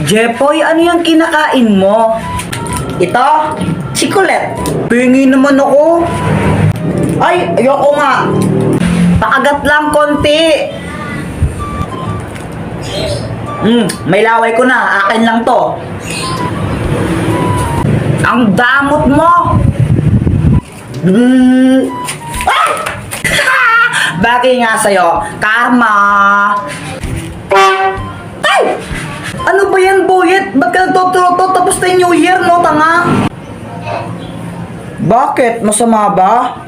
Jepoy, ano yung kinakain mo? Ito? Chikolet. Pingi naman ako. Ay, ayoko nga. Pakagat lang konti. May laway ko na. Akin lang to. Ang damot mo. Ah! Bagay nga sa'yo. Karma. Ay! Ano ba yan, Boyet? Ba't ka nagtututo tapos na yung New Year, no, tanga? Bakit? Masama ba?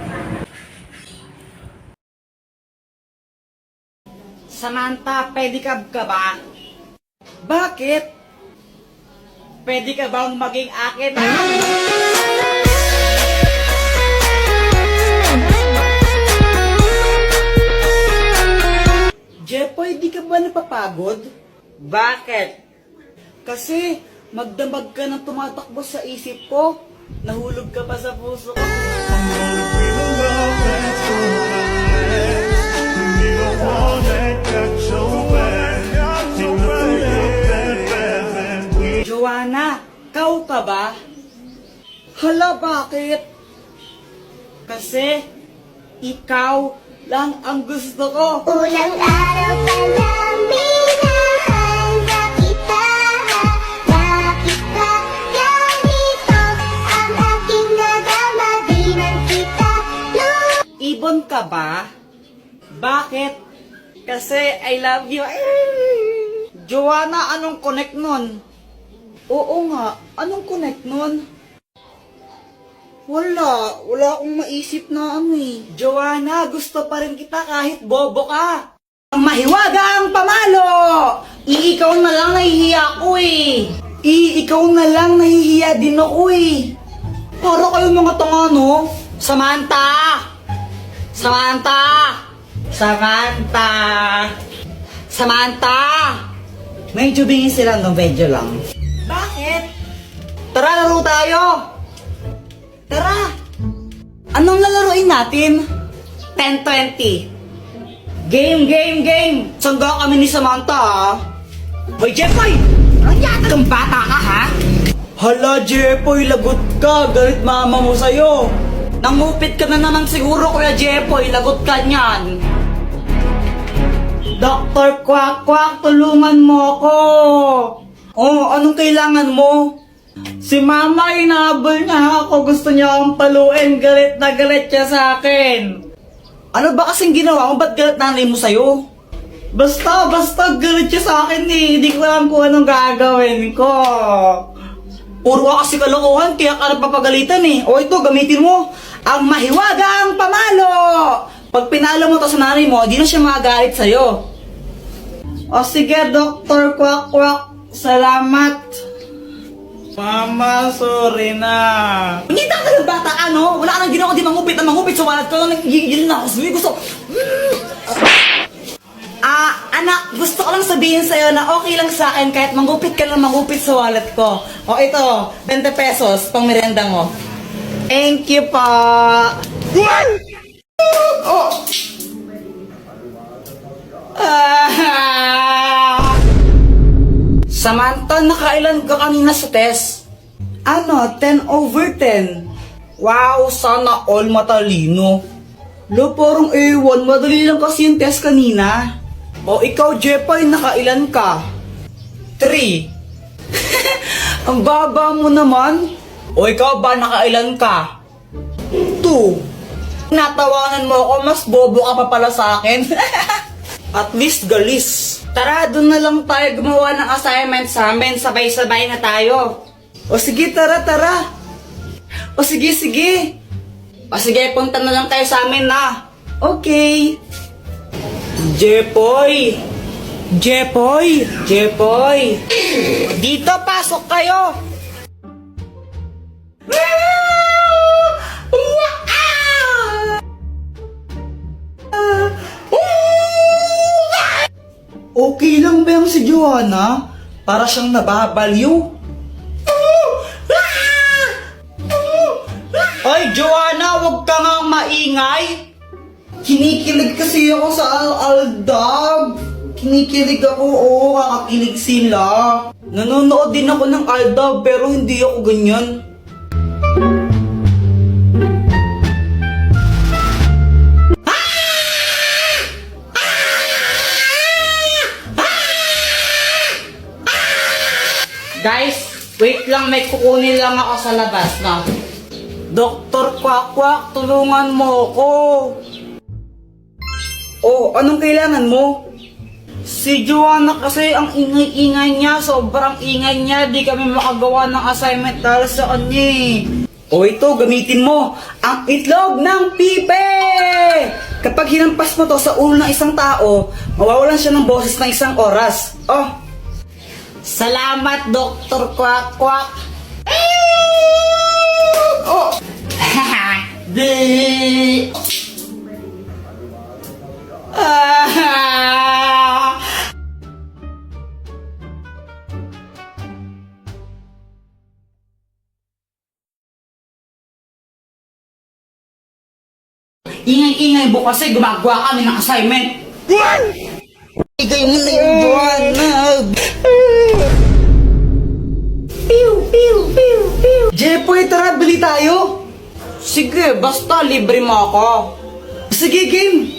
Samantha, pedicab ka ba? Bakit? Pwede ka bang maging akin? Jepoy, di ka ba napapagod? Bakit? Kasi magdamag ka ng tumatakbo sa isip ko. Nahulog ka pa sa puso ko. Joanna, kau ka ba? Hala, bakit? Kasi ikaw lang ang gusto ko. Unang araw pa lang minahanda kita. Bakit ba ganito ang aking nadama? Di man kita Ibon ka ba? Bakit? Kasi I love you. Joanna, anong connect nun? Oo nga, anong connect nun? Wala akong maisip na ano eh. Joanna, gusto pa rin kita kahit bobo ka. Ang mahiwaga ang pamalo! Ikaw na lang nahihiya ko eh. Ikaw na lang nahihiya din ako eh. Para kayo mga tanga, no? Samantha! Samantha! Samantha! Samantha! Medyo bingin sila, no? Medyo lang. Bakit? Tara, laro tayo! Tara! Anong lalaroin natin? 10-20. Game! Sangga kami ni Samantha, ha? Hoy, Jepoy! Anong yata kang bata ka, ha? Hala, Jepoy, lagot ka. Galit mama mo sa'yo. Nangupit ka na naman siguro, Kuya Jepoy. Lagot ka niyan. Dr. Quack, tulungan mo ako. Oh, anong kailangan mo? Si mama, inahabol niya ako. Gusto niya akong paluin. Galit na galit siya sa akin. Ano ba kasing ginawa mo? Ba't galit nanay mo sa'yo? Basta galit siya sa akin eh. Hindi ko alam kung anong gagawin ko. Puro ka kasi kalokohan, kaya ka napapagalitan eh. O ito, gamitin mo. Ang mahiwagang pamalo! Pag pinalo mo to sa nanay mo, di na siya magagalit sa'yo. O sige, Dr. Quack. Salamat. Mama, sorry na. Hindi ka ng bata ka, no? Wala ka nang ginawa, di mangupit. So, wala ka lang nagigil na ako. Gusto. Anak, gusto ko lang sabihin sa'yo na okay lang sa akin kahit mangupit ka lang mangupit sa wallet ko. O ito, 20 pesos, pang merenda mo. Thank you pa. Oh. Samantha, nakailan ka kanina sa test? Ano, 10/10. Wow, sana all matalino. Lo, parang A1, madali lang kasi yung test kanina. O ikaw, Jepoy, nakailan ka? 3. Ang baba mo naman. O ikaw ba, nakailan ka? 2. Natawanan mo ako, mas bobo ka pa pala sa akin. At least galis. Tara, doon na lang tayo gumawa ng assignment sa amin. Sabay-sabay na tayo. O sige, tara. O sige. O sige, punta na lang tayo sa amin na. Okay. Jepoy. Dito, pasok kayo. Okay lang ba yung si Joanna? Para siyang nababaliw. Ay, Joanna, wag ka nga maingay. Kinikilig kasi ako sa Aldab. Kinikilig ako, oo, kakakilig sila. Nanonood din ako ng Aldab pero hindi ako ganyan. Guys, wait lang, may kukunin lang ako sa labas na. Dr. Quack, tulungan mo ako. Oh, anong kailangan mo? Si Joanna kasi ang ingay-ingay niya, sobrang ingay niya, di kami makagawa ng assignment dahil sa kanya eh. O ito, gamitin mo ang itlog ng pipe! Kapag hinampas mo to sa ulo ng isang tao, mawawalan siya ng boses ng isang oras. Oh, Salamat, Dr. Quack. oh! Di. Ah! Ingay-ingay mo kasi gumagawa kami ng assignment. Igay mo na yung Joanna! Jepoy, tara, bili tayo! Sige, basta libre mo ako. Sige, game!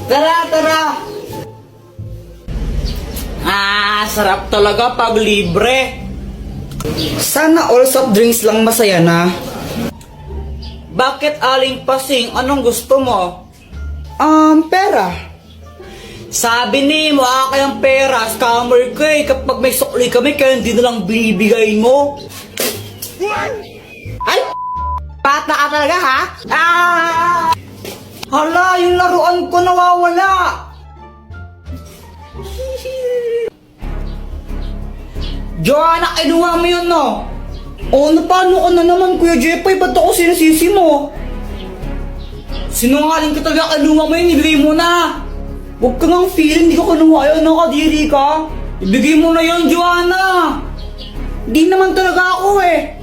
Tara. Sarap talaga pag libre. Sana all soft drinks lang masaya na. Bakit aling pasing? Anong gusto mo? Pera. Sabi ni mo, kayang pera, scammer ka eh. Kapag may sukli kami, kaya hindi na lang binibigay mo. Ay! Pata ka talaga, ha? Hala, yung laruan ko nawawala! Joanna, kinuha mo yun, no? O, paano ka na naman, Kuya Jepoy? Ba't ako sinasisi mo? Sinungaling ka talaga, kinuha mo yun, ibigay mo na. Huwag ka ngang feeling, di ka kinuha yun, nakadiri ka. Ibigay mo na yun, Joanna. Di naman talaga ako eh.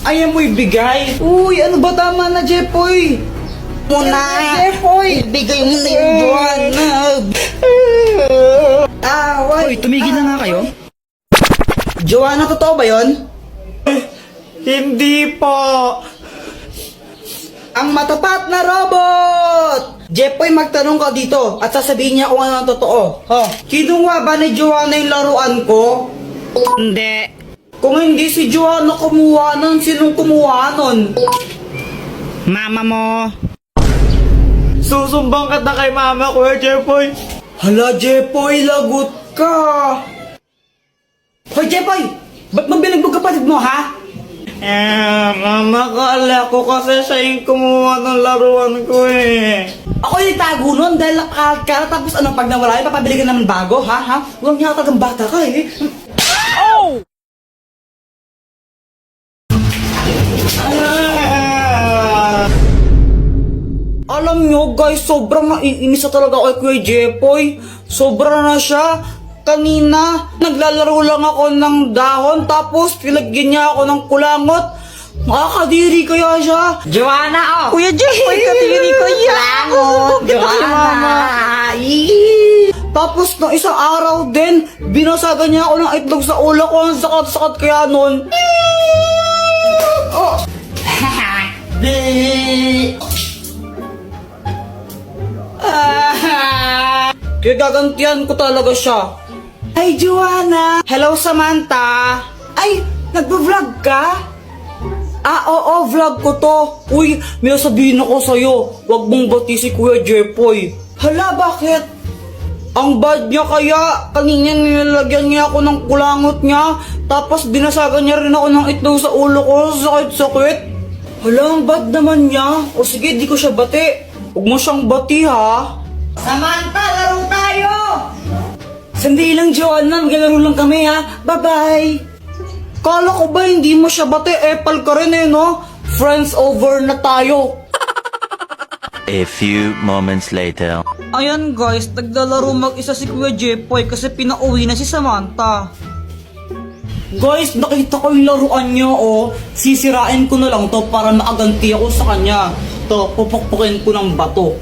Ayaw mo ibigay. Uy, ano ba tama na, Jepoy? Muna. Jepoy! Ibigay mo na yun, Joanna. Uy, tumigil na nga kayo. Joanna, totoo ba yun? Hindi po. Ang matapat na robot! Jepoy, magtanong ka dito at sasabihin niya kung ano ang totoo. Kinuha ba ni Joanna yung laruan ko? Hindi. Kung hindi si Joanna kumuha nun, sinong kumuha nun? Mama mo. Susumbang ka na kay mama, Kuya Jepoy. Hala, Jepoy, lagot ka! Hoy, Jepoy! Ba't mo bilagbog kapatid mo, ha? Mama, kala ko kasi siya yung kumuha ng laruan ko eh. Ako yung itago nun dahil nakakala tapos ano, pag nawala yun, papabili ka naman bago, ha? Huwag niya talagang bata ka eh. Alam nyo guys, sobrang naiinis na talaga ako kay Kuya Jepoy. Sobra na siya. Kanina, naglalaro lang ako ng dahon tapos pinagyan niya ako ng kulangot. Makakadiri kaya siya. Joanna, oh. Kuya Jepoy, kadiri ko yan. Joanna. Tapos nung isang araw din, binasagan niya ako ng itlog sa ulo ko. Ang sakat-sakat kaya nun. Oh. Kaya gagantihan ko talaga siya. Ay, Joanna! Hello, Samantha! Ay, nagbo-vlog ka? Oo, vlog ko to. Uy, may sabihin ako sa'yo. Huwag mong bati si Kuya Jepoy. Hala, bakit? Ang bad niya kaya. Kanina nilalagyan niya ako ng kulangot niya. Tapos binasagan niya rin ako ng itlog sa ulo ko. Sakit-sakit. Hala, ang bad naman niya. O sige, di ko siya bati. Huwag mo siyang bati, ha? Samantha, laro tayo! Sandali lang, Joanna. Maglalaro lang kami, ha? Bye-bye! Kala ko ba hindi mo siya bati? Epal ka rin eh, no? Friends over na tayo. A few moments later. Ayan guys, naglalaro mag-isa si Kuya Jepoy kasi pinauwi na si Samantha. Guys, nakita ko yung laruan niyo, oh. Sisirain ko na lang to para makaganti ako sa kanya. To, pupukpukin ko ng bato.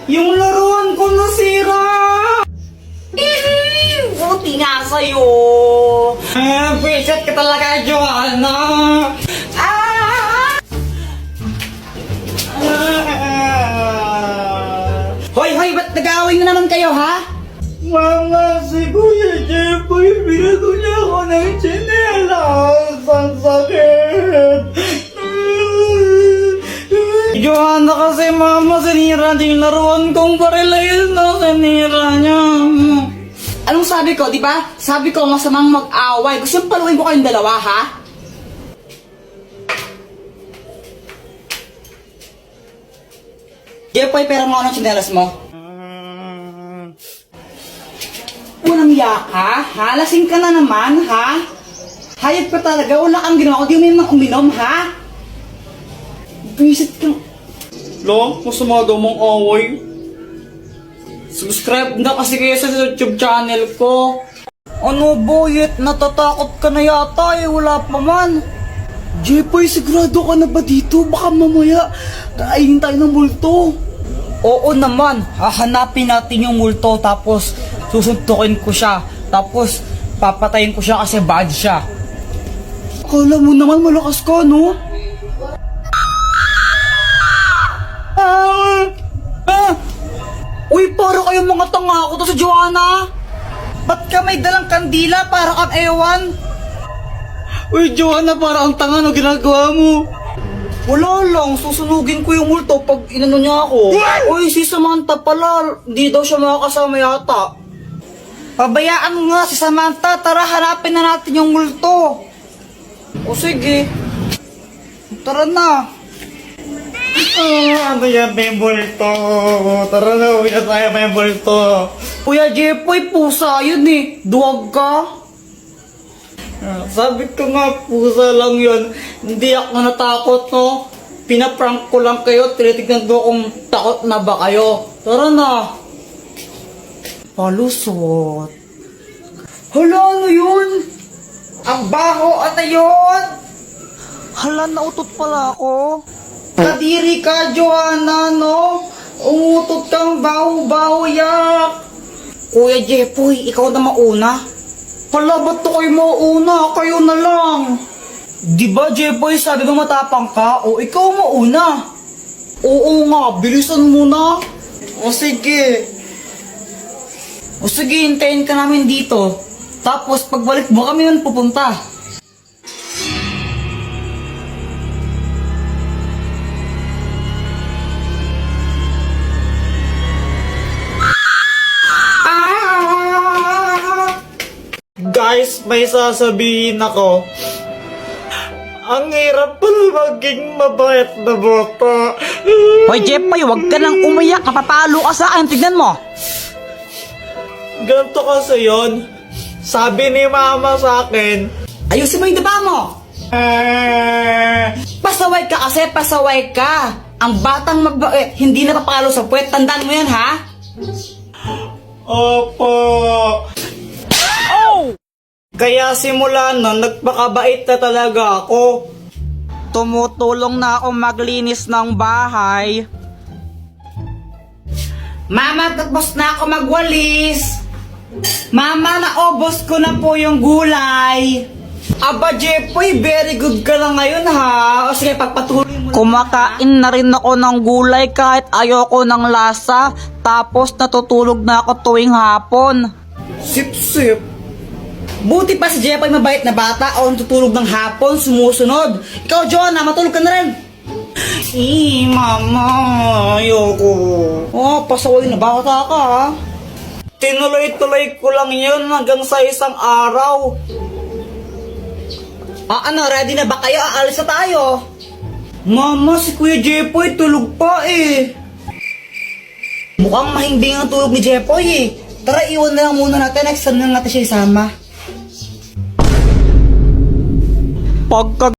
Yung laruan ko nasira! Buti nga sa'yo! Appreciate ka talaga, Joanna! Hoy, hoy, ba't nag-aaway na naman kayo, ha? Mama, si Kuya Jeffoy, binago niya ako ng tsinelas. Ang sakit! Joanna kasi, Mama, sinira niya yung laruan kong barilayan na sinira niya. Anong sabi ko, di ba? Sabi ko, masamang mag-away. Gusto yung paluin ko kayong dalawa, ha? Jepoy, pera mo ako ng tsinelas mo. Unang yaka, ha? Lasing ka na naman, ha? Hayop ka talaga, wala kang ginawa. Di mo nang uminom, ha? Visit ka. Lo, masama daw mong away. Subscribe na kasi kayo sa YouTube channel ko. Ano boyet, natatakot ka na yata eh, wala pa man. Jepoy, sigurado ka na ba dito? Baka mamaya, kainin tayo ng multo. Oo naman, hahanapin natin yung multo tapos susuntukin ko siya. Tapos papatayin ko siya kasi bad siya. Akala mo naman malakas ka, no? Uy, para kayong mga tanga ko to sa Joanna. Ba't ka may dalang kandila para kang ewan? Uy, Joanna, para ang tanga no ginagawa mo. Wala lang, susunugin ko yung multo pag inano niya ako. Uy, si Samantha pala, di daw siya makakasama yata. Pabayaan mo nga si Samantha, tara hanapin na natin yung multo. O sige. Tara na. Ano yan, may multo? Tara na, uwi na tayo, may multo. Kuya Jepoy, pusa yun eh. Duwag ka. Sabi ko nga, pusa lang yun. Hindi ako natakot, no? Pinaprank ko lang kayo, tinitignan ko kung takot na ba kayo. Tara na. Palusot. Hala, ano yun? Ang baho at yun. Hala, nautot pala ako. Kadiri ka, Joanna, no? Umutot kang baho-baho yak. Kuya Jepoy, ikaw na mauna. Hala, ba't to kayo mauna? Kayo na lang. Di ba, Jeboy, sabi mo matapang ka? O, ikaw mauna. Oo nga, bilisan mo na. O sige. O sige, hintayin ka namin dito. Tapos, pagbalik mo kami nun pupunta. Guys, may sasabihin ako. Ang hirap pala maging mabait na bata. Hoy Jepoy, huwag ka nang umiyak. Napapalo ka sa akin. Tignan mo. Ganito kasi yun. Sabi ni mama sa akin, Ayusin mo yung daba mo. Pasaway ka kasi, pasaway ka. Ang batang mabait, hindi napapalo sa puwet. Tandaan mo yan, ha? Opo. Kaya simula nun, nagpakabait na talaga ako. Tumutulong na ako maglinis ng bahay. Mama, tapos na ako magwalis. Mama, naubos ko na po yung gulay. Aba, Jepoy, very good ka na ngayon ha. O sige, pagpatuloy mo. Kumakain na rin ako ng gulay kahit ayoko ng lasa. Tapos natutulog na ako tuwing hapon. Sip-sip. Buti pa si Jepoy mabait na bata o natutulog ng hapon, sumusunod. Ikaw, Joanna, matulog ka na rin. Mama, ayoko. Oh, pasaway na bata ka, ha? Tinuloy-tuloy ko lang yun hanggang sa isang araw. Ano, ready na ba kayo? Aalis na tayo. Mama, si Kuya Jepoy tulog pa eh. Mukhang mahimbing ang tulog ni Jepoy eh. Tara, iwan na lang muna natin. Next time na natin siya isama. Pagka